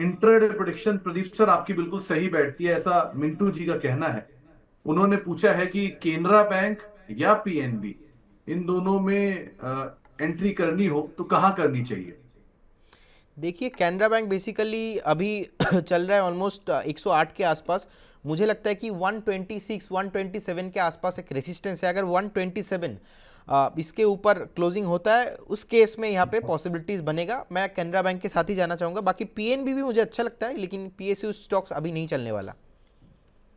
Intraday prediction Pradeep sir आपकी बिल्कुल सही बैठती है, ऐसा मिंटू जी का कहना है। उन्होंने पूछा है कि केनरा बैंक या पीएनबी, इन दोनों में एंट्री करनी हो तो कहाँ करनी चाहिए। देखिए, कैनरा बैंक बेसिकली अभी चल रहा है ऑलमोस्ट 108 के आसपास। मुझे लगता है कि 126 127 के आसपास एक रेसिस्टेंस है। अगर 127 इसके ऊपर क्लोजिंग होता है, उस केस में यहाँ पे पॉसिबिलिटीज बनेगा। मैं कैनरा बैंक के साथ ही जाना चाहूँगा। बाकी पीएनबी भी मुझे अच्छा लगता है, लेकिन पीएसयू स्टॉक्स अभी नहीं चलने वाला।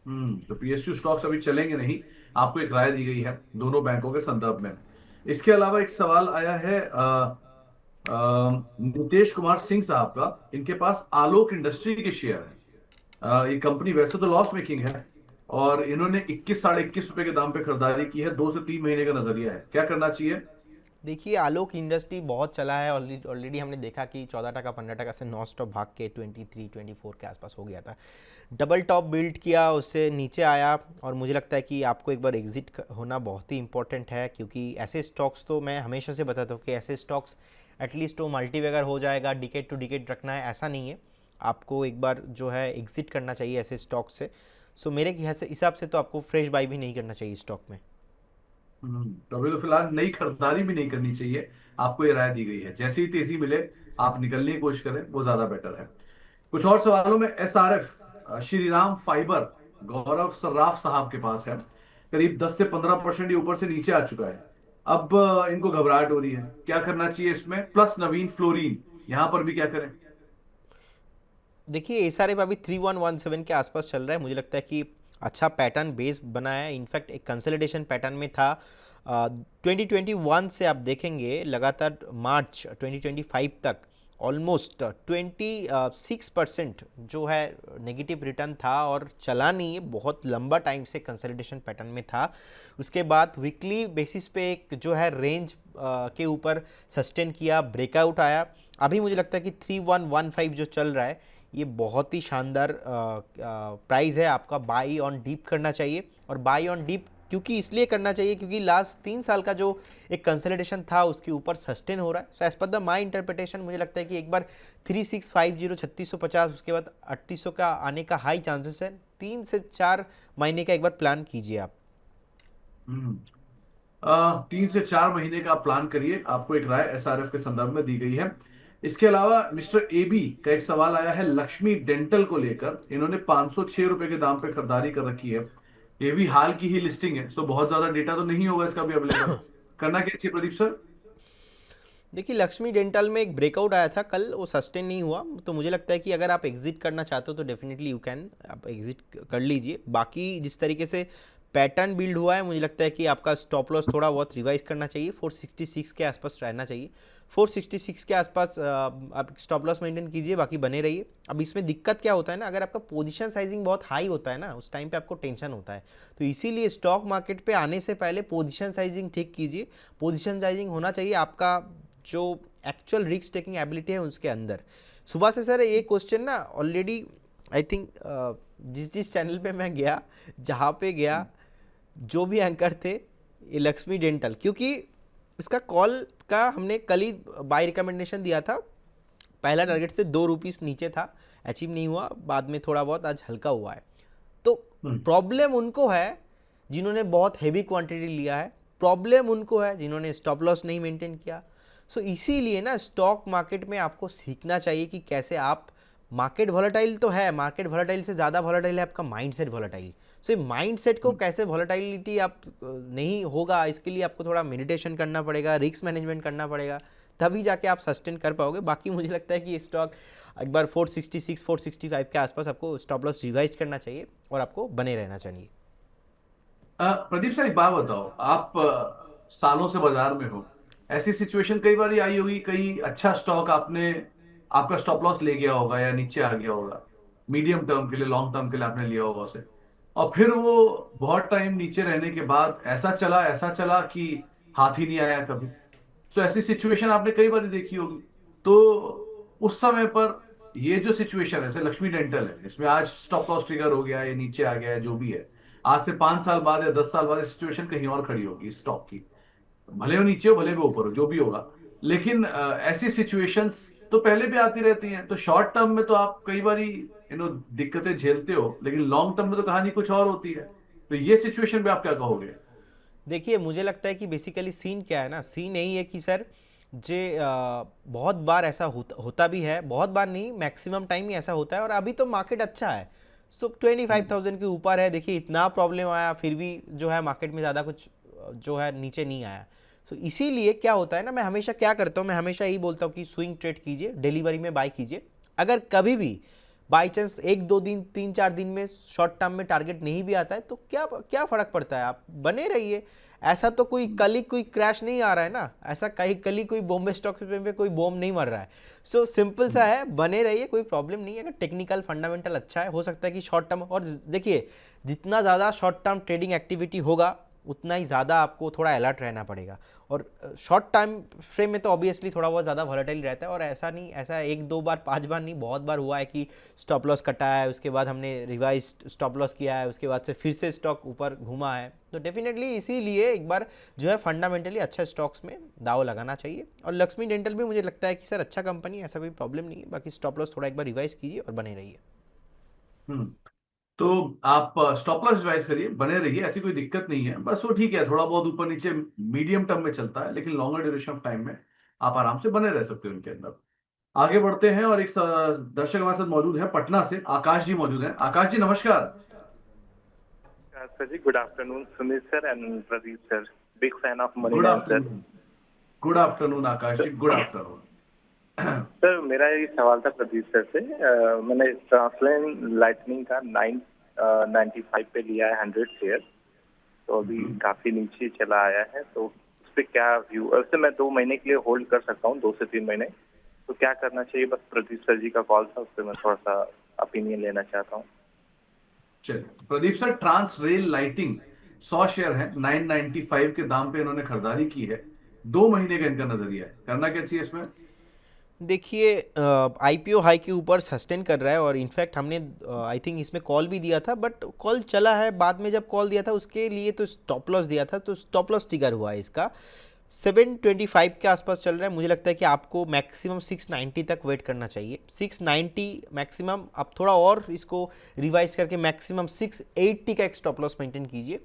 तो पीएसयू स्टॉक्स अभी चलेंगे नहीं, आपको एक राय दी गई है दोनों बैंकों के संदर्भ में। इसके अलावा एक सवाल आया है नितेश कुमार सिंह साहब का। इनके पास आलोक इंडस्ट्री के शेयर है। ये कंपनी वैसे तो लॉस मेकिंग है, और इन्होंने 21 साढ़े 21 रुपए के दाम पे खरीदारी की है। 2 से 3 महीने का नजरिया है, क्या करना चाहिए। देखिए, आलोक इंडस्ट्री बहुत चला है। ऑलरेडी ऑलरेडी हमने देखा कि 14 टका 15 टका से नॉन स्टॉप भाग के 23 24 के आसपास हो गया था। डबल टॉप बिल्ड किया, उससे नीचे आया, और मुझे लगता है कि आपको एक बार एग्जिट होना बहुत ही इंपॉर्टेंट है। क्योंकि ऐसे स्टॉक्स, तो मैं हमेशा से बताता हूँ कि ऐसे स्टॉक्स एटलीस्ट वो मल्टीवेगर हो जाएगा, डिकेट टू डिकेट रखना है, ऐसा नहीं है। आपको एक बार जो है एग्जिट करना चाहिए ऐसे स्टॉक से। सो मेरे हिसाब से तो आपको फ्रेश बाई भी नहीं करना चाहिए स्टॉक में। तो अभी तो फिलहाल नई खरीदारी भी नहीं करनी चाहिए, आपको ये राय दी गई है। जैसे ही तेजी मिले आप निकलने की कोशिश करें, वो ज्यादा बेटर है। कुछ और सवालों में एसआरएफ श्री राम फाइबर गौरव सर्राफ साहब के पास है। करीब 10 से 15% ये ऊपर से नीचे आ चुका है। अब इनको घबराहट हो रही है, क्या करना चाहिए इसमें। प्लस नवीन फ्लोरीन, यहां पर भी क्या करें। देखिए, एस आर एफ अभी 3117 के आसपास चल रहा है। मुझे लगता है कि अच्छा पैटर्न बेस बना है। इनफैक्ट एक कंसोलिडेशन पैटर्न में था। 2021 से आप देखेंगे लगातार मार्च 2025 तक ऑलमोस्ट 26% जो है नेगेटिव रिटर्न था, और चला नहीं है। बहुत लंबा टाइम से कंसोलिडेशन पैटर्न में था। उसके बाद वीकली बेसिस पे एक जो है रेंज के ऊपर सस्टेन किया, ब्रेकआउट आया। अभी मुझे लगता है कि 3115 जो चल रहा है, ये बहुत ही शानदार प्राइस है। आपका बाई ऑन डीप करना चाहिए। और बाई ऑन डीप क्योंकि इसलिए करना चाहिए क्योंकि लास्ट 3 साल का जो एक कंसोलिडेशन था उसके ऊपर सस्टेन हो रहा है। So as per the my interpretation मुझे लगता है कि एक बार 3650 3650, उसके बाद 3800 का आने का हाई चांसेस है। 3 से 4 महीने का एक बार प्लान कीजिए आप। 3 से 4 महीने का आप प्लान करिए, आपको एक राय एसआरएफ के संदर्भ में दी गई है। इसके अलावा मिस्टर एबी का एक सवाल आया है लक्ष्मी डेंटल को लेकर। इन्होंने 506 रुपए के दाम पे खरीदारी कर रखी है। ये भी हाल की ही लिस्टिंग है, सो बहुत ज्यादा डेटा तो नहीं होगा इसका भी अवेलेबल। करना क्या चाहिए प्रदीप सर। देखिए, लक्ष्मी डेंटल में एक ब्रेकआउट आया था कल, वो सस्टेन नहीं हुआ। तो मुझे लगता है कि अगर आप एग्जिट करना चाहते हो तो डेफिनेटली यू कैन, आप एग्जिट कर लीजिए। बाकी जिस तरीके से पैटर्न बिल्ड हुआ है, मुझे लगता है कि आपका स्टॉप लॉस थोड़ा बहुत रिवाइज करना चाहिए। 466 के आसपास रहना चाहिए। 466 के आसपास आप स्टॉप लॉस मेंटेन कीजिए, बाकी बने रहिए। अब इसमें दिक्कत क्या होता है ना, अगर आपका पोजीशन साइजिंग बहुत हाई होता है ना, उस टाइम पे आपको टेंशन होता है। तो इसीलिए स्टॉक मार्केट पे आने से पहले पोजीशन साइजिंग ठीक कीजिए। पोजीशन साइजिंग होना चाहिए आपका जो एक्चुअल रिस्क टेकिंग एबिलिटी है उसके अंदर। सुबह से सर ये क्वेश्चन ना ऑलरेडी आई थिंक जिस जिस चैनल पे मैं गया, जहाँ पे गया, जो भी एंकर थे, ये लक्ष्मी डेंटल, क्योंकि इसका कॉल का हमने कल ही बाय रिकमेंडेशन दिया था। पहला टारगेट से 2 रुपीस नीचे था, अचीव नहीं हुआ। बाद में थोड़ा बहुत आज हल्का हुआ है। तो हम्म प्रॉब्लम उनको है जिन्होंने बहुत हैवी क्वांटिटी लिया है। प्रॉब्लम उनको है जिन्होंने स्टॉप लॉस नहीं मेंटेन किया। सो इसीलिए ना स्टॉक मार्केट में आपको सीखना चाहिए कि कैसे आप, मार्केट वॉलेटाइल तो है, मार्केट वॉलेटाइल से ज़्यादा वॉलेटाइल है आपका माइंडसेट वॉलेटाइल। सो ये माइंडसेट को कैसे वॉलेटाइलिटी आप नहीं होगा, इसके लिए आपको थोड़ा मेडिटेशन करना पड़ेगा, रिस्क मैनेजमेंट करना पड़ेगा, तभी जाके आप सस्टेन कर पाओगे। बाकी मुझे लगता है कि ये स्टॉक एक बार 466 465 के आसपास आपको स्टॉप लॉस रिवाइज करना चाहिए और आपको बने रहना चाहिए। प्रदीप सर एक बात बताओ, आप सालों से बाजार में हो। ऐसी सिचुएशन कई बार आई होगी, कई अच्छा स्टॉक आपने, आपका स्टॉप लॉस ले गया होगा या नीचे आ गया होगा, मीडियम टर्म के लिए लॉन्ग टर्म के लिए आपने लिया होगा उसे, और फिर वो बहुत टाइम नीचे रहने के बाद ऐसा चला कि हाथ ही नहीं आया कभी। सो ऐसी सिचुएशन आपने कई बार देखी होगी। तो उस समय पर ये जो सिचुएशन है, जैसे लक्ष्मी डेंटल है, इसमें आज स्टॉप लॉस ट्रिगर हो गया, ये नीचे आ गया है, जो भी है, आज से 5 साल बाद या 10 साल बाद सिचुएशन कहीं और खड़ी होगी स्टॉक की। भले वो नीचे हो भले वो ऊपर हो, जो भी होगा। लेकिन ऐसी सिचुएशंस तो पहले भी आती रहती हैं। तो शॉर्ट टर्म में तो आप कई बार दिक्कतें झेलते हो, लेकिन लॉन्ग टर्म में तो कहानी कुछ और होती है। तो ये सिचुएशन में आप क्या कहोगे? देखिए मुझे लगता है कि बेसिकली सीन क्या है ना, सीन यही है कि सर बहुत बार ऐसा होता भी है, बहुत बार नहीं, मैक्सिमम टाइम ही ऐसा होता है। और अभी तो मार्केट अच्छा है, सो 25,000 के ऊपर है। देखिए इतना प्रॉब्लम आया फिर भी जो है मार्केट में ज़्यादा कुछ जो है नीचे नहीं आया। सो इसीलिए क्या होता है ना, मैं हमेशा क्या करता हूँ, मैं हमेशा यही बोलता हूँ कि स्विंग ट्रेड कीजिए, डिलीवरी में बाय कीजिए। अगर कभी भी बाई चांस एक दो दिन, तीन चार दिन में शॉर्ट टर्म में टारगेट नहीं भी आता है तो क्या क्या फर्क पड़ता है, आप बने रहिए। ऐसा तो कोई कल ही कोई क्रैश नहीं आ रहा है ना, ऐसा कहीं कल ही कोई बॉम्बे स्टॉक एक्सचेंज पे कोई बॉम्ब नहीं मर रहा है। सो सिंपल सा है, बने रहिए, कोई प्रॉब्लम नहीं है। अगर टेक्निकल फंडामेंटल अच्छा है, हो सकता है कि शॉर्ट टर्म, और देखिए जितना ज़्यादा शॉर्ट टर्म ट्रेडिंग एक्टिविटी होगा उतना ही ज़्यादा आपको थोड़ा अलर्ट रहना पड़ेगा। और शॉर्ट टाइम फ्रेम में तो ऑब्वियसली थोड़ा बहुत ज़्यादा वॉलेटाइल रहता है। और ऐसा नहीं, ऐसा एक दो बार पांच बार नहीं, बहुत बार हुआ है कि स्टॉप लॉस कटा है, उसके बाद हमने रिवाइज स्टॉप लॉस किया है, उसके बाद से फिर से स्टॉक ऊपर घूमा है। तो डेफिनेटली इसीलिए एक बार जो है फंडामेंटली अच्छा स्टॉक्स में दाव लगाना चाहिए। और लक्ष्मी डेंटल भी मुझे लगता है कि सर अच्छा कंपनी है, ऐसा कोई प्रॉब्लम नहीं है। बाकी स्टॉप लॉस थोड़ा एक बार रिवाइज कीजिए और बने रहिए। हम्म। तो आप स्टॉप लॉस रिवाइज करिए, बने रहिए, ऐसी कोई दिक्कत नहीं है। बस वो ठीक है, थोड़ा बहुत ऊपर नीचे मीडियम टर्म में चलता है, लेकिन लॉन्गर ड्यूरेशन ऑफ टाइम में आप आराम से बने रह सकते हो उनके अंदर। आगे बढ़ते हैं, और एक दर्शक हमारे साथ मौजूद है पटना से, आकाश जी मौजूद हैं। आकाश जी नमस्कार। Sir, good afternoon, Sumit sir and Pradeep sir. Big fan of good Moneyline sir. Afternoon. Good afternoon Akash ji, good afternoon. Sir मेरा ये सवाल था प्रदीप सर से। मैंने ट्रांसलेन लाइटनिंग का 995 पे लिया है 100 शेयर। तो अभी काफी नीचे चला आया है, तो उस पर क्या व्यू? वैसे मैं 2 महीने के लिए होल्ड कर सकता हूँ, 2 से 3 महीने। तो क्या करना चाहिए? बस प्रदीप सर जी का कॉल था, उस पर मैं थोड़ा सा ओपिनियन लेना चाहता हूँ। चलिए, तो Pradeep sir, trans rail lighting 100 share है, 995 के दाम पे इन्होंने खरीदारी की है। 2 महीने का इनका नजरिया है, करना क्या चाहिए इसमें? देखिए आईपीओ हाई के ऊपर सस्टेन कर रहा है। और इनफैक्ट हमने आई थिंक इसमें कॉल भी दिया था, बट कॉल चला है। बाद में जब कॉल दिया था उसके लिए तो स्टॉप लॉस दिया था, तो स्टॉप लॉस ट्रिगर हुआ है इसका। 725 के आसपास चल रहा है। मुझे लगता है कि आपको मैक्सिमम 690 तक वेट करना चाहिए, 690 मैक्सिमम। आप थोड़ा और इसको रिवाइज करके मैक्सिमम 680 का एक स्टॉप लॉस मेंटेन कीजिए।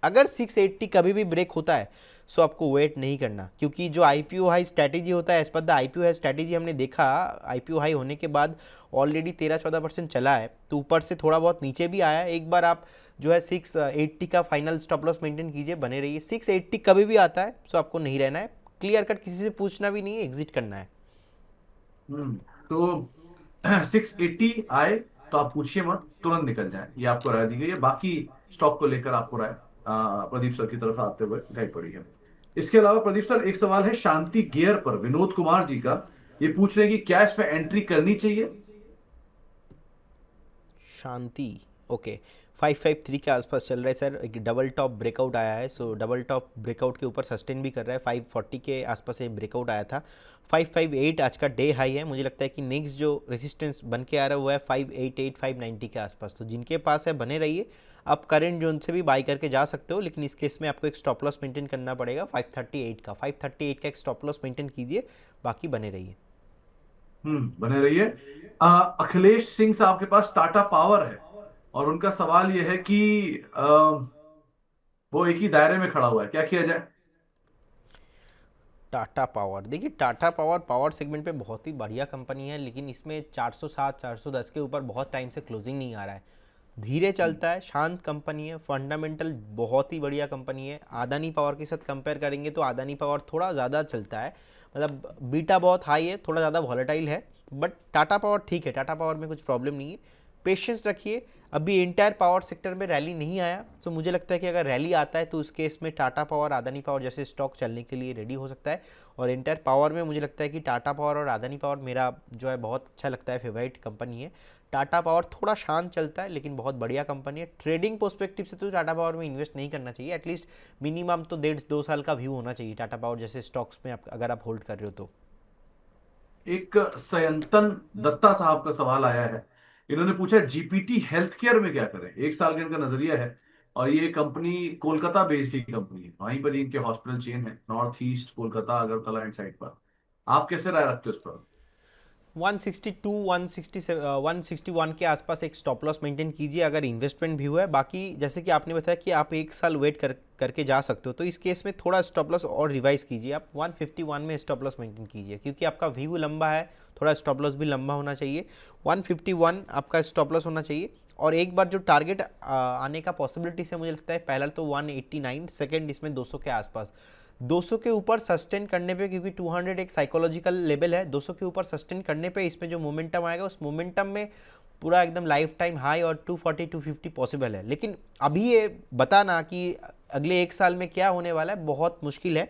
अगर 680 कभी भी ब्रेक होता है सो आपको वेट नहीं करना, क्योंकि जो आईपीओ हाई स्ट्रैटेजी होता है, as per the IPO high strategy हमने देखा, आईपीओ हाई होने के बाद ऑलरेडी 13-14% चला है, तो ऊपर से थोड़ा बहुत नीचे भी आया है। एक बार आप जो है 680 का फाइनल स्टॉप लॉस मेंटेन कीजिए, बने रहिए। 680 कभी भी आता है सो आपको नहीं रहना है, क्लियर कट, किसी से पूछना भी नहीं है, एग्जिट करना है। तो 680 आए तो आप पूछिए मत, तुरंत निकल जाए, ये आपको राय दी गई है। बाकी स्टॉक को लेकर आपको राय प्रदीप सर की तरफ आते हुए गाई पड़ी है। इसके अलावा प्रदीप सर, एक सवाल है शांति गियर पर विनोद कुमार जी का। ये पूछ रहे हैं कि क्या इस पे एंट्री करनी चाहिए? शांति, ओके। 553 के आसपास चल रहा है सर, एक डबल टॉप ब्रेकआउट आया है। सो डबल टॉप ब्रेकआउट के ऊपर सस्टेन भी कर रहा है। 540 के आसपास एक ब्रेकआउट आया था। 558 आज का डे हाई है। मुझे लगता है कि नेक्स्ट जो रेजिस्टेंस बन के आ रहा है वो है 588 590 के आसपास। तो जिनके पास है बने रहिए। आप करंट जोन से भी बाई करके जा सकते हो, लेकिन इस केस में आपको एक स्टॉप लॉस मेंटेन करना पड़ेगा 538 का। 538 का एक स्टॉप लॉस मेंटेन कीजिए, बाकी बने रहिए। बने रहिए। अखिलेश सिंह साहब के पास टाटा पावर है, और उनका सवाल यह है कि वो एक ही दायरे में खड़ा हुआ है, क्या किया जाए? टाटा पावर, देखिए टाटा पावर पावर सेगमेंट पे बहुत ही बढ़िया कंपनी है, लेकिन इसमें 407 410 के ऊपर बहुत टाइम से क्लोजिंग नहीं आ रहा है। धीरे चलता है, शांत कंपनी है, फंडामेंटल बहुत ही बढ़िया कंपनी है। अदानी पावर के साथ कंपेयर करेंगे तो अदानी पावर थोड़ा ज़्यादा चलता है, मतलब बीटा बहुत हाई है, थोड़ा ज़्यादा वॉलेटाइल है। बट टाटा पावर ठीक है, टाटा पावर में कुछ प्रॉब्लम नहीं है। पेशेंस रखिए। अभी इंटायर पावर सेक्टर में रैली नहीं आया, तो मुझे लगता है कि अगर रैली आता है तो उस केस में टाटा पावर, अदानी पावर जैसे स्टॉक चलने के लिए रेडी हो सकता है। और इंटायर पावर में मुझे लगता है कि टाटा पावर और अदानी पावर मेरा जो है बहुत अच्छा लगता है, फेवरेट कंपनी है। टाटा पावर थोड़ा शांत चलता है लेकिन बहुत बढ़िया कंपनी है। ट्रेडिंग पर्सपेक्टिव से तो टाटा पावर में इन्वेस्ट नहीं करना चाहिए, एटलीस्ट मिनिमम तो 1.5-2 साल का व्यू होना चाहिए टाटा पावर जैसे स्टॉक्स में, अगर आप होल्ड कर रहे हो तो। एक सयंतन दत्ता साहब का सवाल आया है। इन्होंने पूछा जीपीटी हेल्थ केयर में क्या करें, 1 साल का इनका नजरिया है। और ये कंपनी कोलकाता बेस्ड ही कंपनी है, वहीं पर ही इनके हॉस्पिटल चेन है, north east Kolkata, Agartala and side पर। आप कैसे राय रखते हो उस पर? 162 167 161 के आसपास एक स्टॉप लॉस मेंटेन कीजिए अगर इन्वेस्टमेंट भी हुआ है। बाकी जैसे कि आपने बताया कि आप एक साल वेट करके जा सकते हो, तो इस केस में थोड़ा स्टॉप लॉस और रिवाइज कीजिए। आप 151 में स्टॉप लॉस मेंटेन कीजिए, क्योंकि आपका व्यू लंबा है, थोड़ा स्टॉप लॉस भी लंबा होना चाहिए। 151 आपका स्टॉप लॉस होना चाहिए। और एक बार जो टारगेट आने का पॉसिबिलिटी है, मुझे लगता है पहला तो 189, सेकेंड इसमें 200 के आसपास। 200 के ऊपर सस्टेन करने पे, क्योंकि 200 एक साइकोलॉजिकल लेवल है, 200 के ऊपर सस्टेन करने पे इसमें जो मोमेंटम आएगा, उस मोमेंटम में पूरा एकदम लाइफ टाइम हाई और 240 250 पॉसिबल है। लेकिन अभी ये बताना कि अगले एक साल में क्या होने वाला है बहुत मुश्किल है,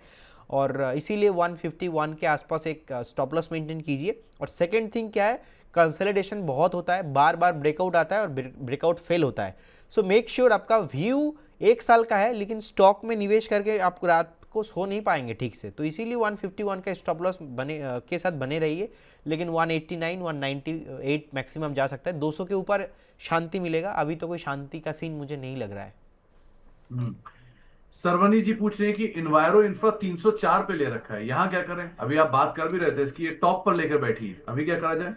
और इसीलिए 151 के आसपास एक स्टॉप लॉस मेंटेन कीजिए। और सेकेंड थिंग क्या है, कंसोलिडेशन बहुत होता है, बार बार ब्रेकआउट आता है और ब्रेकआउट फेल होता है। सो मेक श्योर आपका व्यू एक साल का है, लेकिन स्टॉक में निवेश करके आप रात को सो नहीं पाएंगे ठीक से, तो इसीलिए 151 का स्टॉप लॉस के साथ बने रहिए। लेकिन 189 198 मैक्सिमम जा सकता है, 200 के ऊपर शांति मिलेगा। अभी तो कोई शांति का सीन मुझे नहीं लग रहा है। हम्म। सरवनी जी पूछ रहे हैं कि इन्वायरो इंफ्रा 304 पे ले रखा है, यहाँ क्या करें? अभी आप बात कर भी रहे थे इसकी, ये टॉप पर लेकर बैठी है, अभी क्या करा जाए?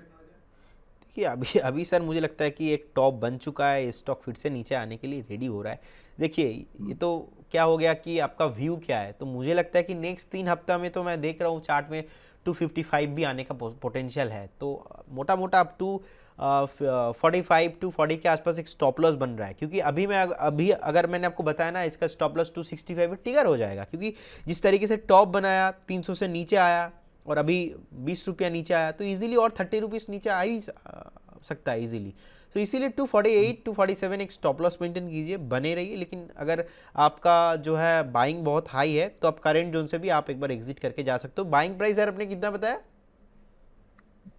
कि अभी अभी सर मुझे लगता है कि एक टॉप बन चुका है, स्टॉक फिर से नीचे आने के लिए रेडी हो रहा है। देखिए ये तो क्या हो गया कि आपका व्यू क्या है, तो मुझे लगता है कि नेक्स्ट 3 हफ्ता में तो मैं देख रहा हूँ चार्ट में 255 भी आने का पोटेंशियल है। तो मोटा मोटा अप टू 45 टू 40 के आसपास एक स्टॉप लॉस बन रहा है। क्योंकि अभी अगर मैंने आपको बताया ना, इसका स्टॉप लॉस 265 में ट्रिगर हो जाएगा, क्योंकि जिस तरीके से टॉप बनाया 300 से नीचे आया और अभी 20 रुपया नीचे आया, तो इजीली और 30 रुपीज़ नीचे आ ही सकता है इजीली। तो इसीलिए 248 247 एक स्टॉप लॉस मेंटेन कीजिए, बने रहिए। लेकिन अगर आपका जो है बाइंग बहुत हाई है, तो आप करेंट जोन से भी आप एक बार एग्जिट करके जा सकते हो। बाइंग प्राइस यार आपने कितना बताया?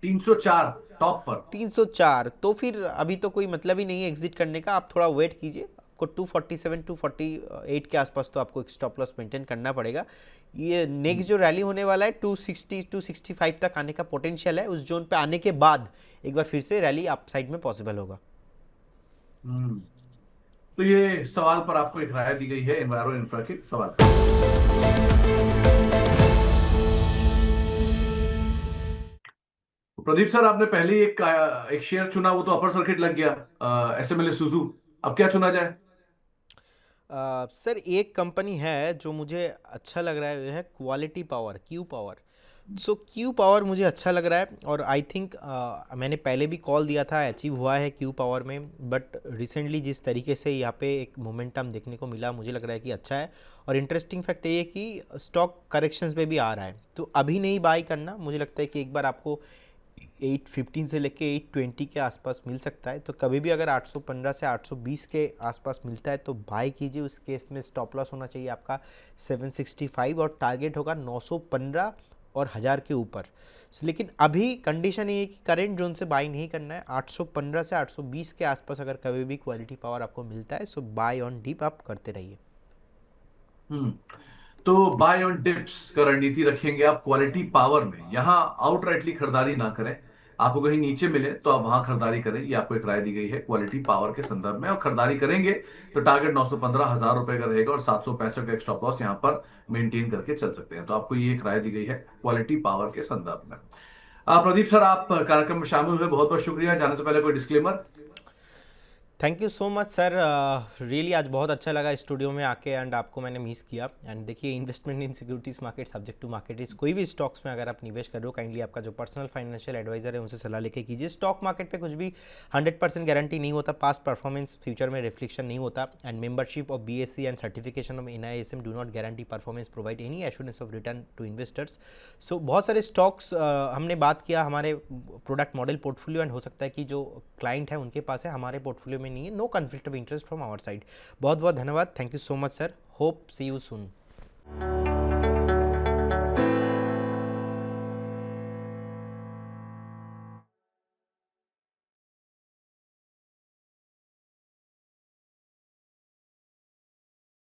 304 टॉप पर। 304, तो फिर अभी तो कोई मतलब ही नहीं है एग्जिट करने का, आप थोड़ा वेट कीजिए। आपको 247 248 के आसपास तो आपको एक स्टॉप लॉस मेंटेन करना पड़ेगा। ये नेक्स्ट जो रैली होने वाला है 260 265 तक आने का पोटेंशियल है। उस जोन पे आने के बाद एक बार फिर से रैली अप साइड में पॉसिबल होगा। हम्म। तो ये सवाल पर आपको एक राय दी गई है, एनवायरो इंफ्रा के सवाल पर। प्रदीप सर, आपने पहले ही एक शेयर चुना, वो तो अपर सर्किट लग गया, एसएमएल सुजू। अब क्या चुना जाए? सर एक कंपनी है जो मुझे अच्छा लग रहा है, वो है क्वालिटी पावर, क्यू पावर। सो क्यू पावर मुझे अच्छा लग रहा है, और आई थिंक मैंने पहले भी कॉल दिया था, अचीव हुआ है क्यू पावर में। बट रिसेंटली जिस तरीके से यहाँ पे एक मोमेंटम देखने को मिला, मुझे लग रहा है कि अच्छा है। और इंटरेस्टिंग फैक्ट ये है कि स्टॉक करेक्शंस पे भी आ रहा है, तो अभी नहीं बाई करना। मुझे लगता है कि एक बार आपको 815 से लेके 820 के आसपास मिल सकता है। तो कभी भी अगर 815 से 820 के आसपास मिलता है तो बाय कीजिए। उस केस में स्टॉप लॉस होना चाहिए आपका 765, और टारगेट होगा 915 और 1000 के ऊपर। लेकिन अभी कंडीशन ये है कि करेंट जोन से बाई नहीं करना है। 815 से 820 के आसपास अगर कभी भी क्वालिटी पावर आपको मिलता है, सो बाय ऑन डीप आप करते रहिए। हम्म। तो बाय ऑन डिप्स का रणनीति रखेंगे आप क्वालिटी पावर में, यहां आउटराइटली खरीदारी ना करें। आपको कहीं नीचे मिले तो आप वहां खरीदारी करें, ये आपको एक राय दी गई है क्वालिटी पावर के संदर्भ में। और खरीदारी करेंगे तो टारगेट 915 हजार रुपए का रहेगा, और 765 का एक स्टॉप लॉस यहां पर मेंटेन करके चल सकते हैं। तो आपको ये एक राय दी गई है क्वालिटी पावर के संदर्भ में। प्रदीप सर, आप कार्यक्रम में शामिल हुए, बहुत बहुत शुक्रिया। जाने से पहले कोई disclaimer? Thank you so much sir, really आज बहुत अच्छा लगा स्टूडियो में आके, एंड आपको मैंने मिस किया। एंड देखिए, investment in securities market subject to market risk. कोई भी स्टॉक्स में अगर आप निवेश कर रहे हो, काइंडली आपका जो पर्सनल फाइनेंशियल एडवाइजर है उनसे सलाह लेके कीजिए। स्टॉक मार्केट पे कुछ भी 100% गारंटी नहीं होता, पास्ट परफॉर्मेंस फ्यूचर में रिफ्लेक्शन नहीं होता। And membership of BSc and certification of NISM do not guarantee performance, provide any assurance of return to investors. So बहुत सारे स्टॉक्स हमने बात किया हमारे प्रोडक्ट मॉडल पोर्टफोलियो, एंड हो सकता है कि जो क्लाइंट है उनके पास है, हमारे पोर्टफोलियो में नहीं है। No conflict of interest from our side. बहुत बहुत धन्यवाद, thank you so much sir, hope see you soon.